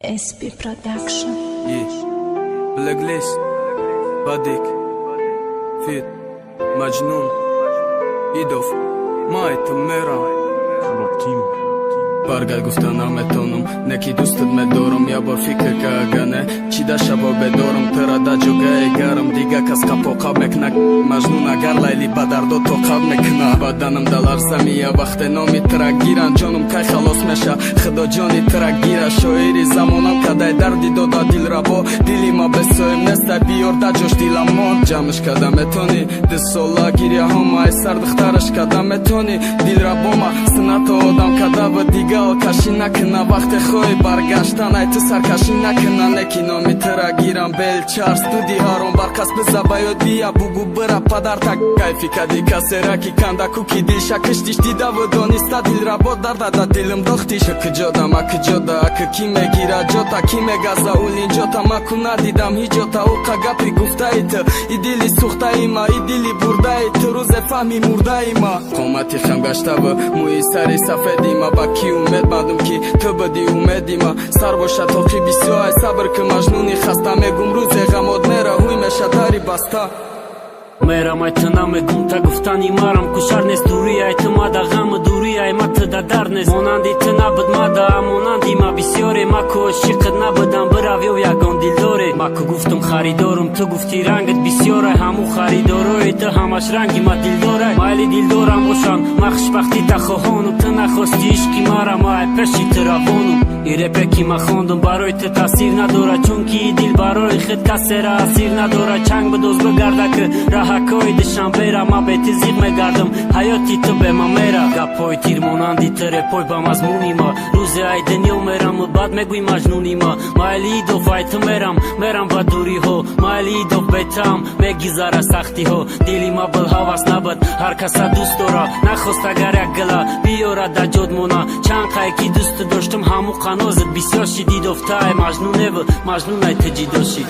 SP Production. Blacklist, Badik, Fit, Majnun, Idov, Майт, Мера, Лоптим. Баргал гуфтанам метонум, неки дустат ме дорум, я ба фикр каагане, чи да шаба бедорум, тера да ҷогаи гарм, дига кас қапоқа мекна, Маҷнун агар лайли ба дардо тоқаб мекна. Баданам да ларзами я вақте номи трак гиран, ҷонум кай халос меша, худо ҷони трак гира, шоири замонам кадай дарди дода дилрабо, дили ма бесоим неста биёр да ҷош диламон, ҷамъш када метони, дисола гиряҳомай сар духтараш када метони, дилрабома сната одам када ва дига каши накна, вақте хоҳи баргаштан ай ту саркаши накна, неки номи тра гирам бел чарс дуди ҳаром баркас бизаба ёдия бугу бира падар так кайфи кади касера ки канда куки диша киштиш дидаву дониста дилрабо дардада дилм дохтиша киҷода ма киҷода аки ки мегира ҷота ки мегаза улин ҷота маку надидам ҳиҷота уқа гапи гуфтаи ту и дили сӯхтаи ма и дили бурдаи ту рӯзе фаҳми мурдаи ма қомати хам гаштаву мӯи сари сафеди ма ба ки умед мадум ки ту буди умеди ма сар боша тоқи бисёй сабр ки маҷнуни хаста мегум рӯзе ғамод мера ҳуй меша дари баста мерам ай ту намегум та гуфтани марам кушар нест дурӣ ай ту мада ғаму дурӣ ай ма ту да дар нест монанди ту набуд мада монанди ма бисёре маку ошиқат набудам биравё ягон дилдоре маку гуфтум харидорум ту гуфти рангат бисёр ай ҳаму харидорои ту ҳамаш ранги ма дилдорай майли дилдорам бошан ма хушбахти та хоҳону ту нахости ишқи марам ай пеши ту равону и репе ки ма хондум барои ту таъсир надорад чунки и дил барои худ касера асир надорад чанг бидоз бигарда ки раҳакои душанбера ма бетизиқ мегардам ҳаёти ту бе ма мера гапҳои тир монанди ту репой ба мазмуни ма рӯзе ай дунё мераму баъд мегӯи маҷнуни ма майли идов ай ту мерам ба дуриҳо майли идов бетам мегизара сахтиҳо дили ма билҳавас набуд ҳар каса дӯст дора нахост агар як гила биёра да ҷод мона чанд қай ки дӯсту доштум ҳаму қанозат бисёр шидидов та ай маҷнуневу маҷнун ай ту ҷидо шид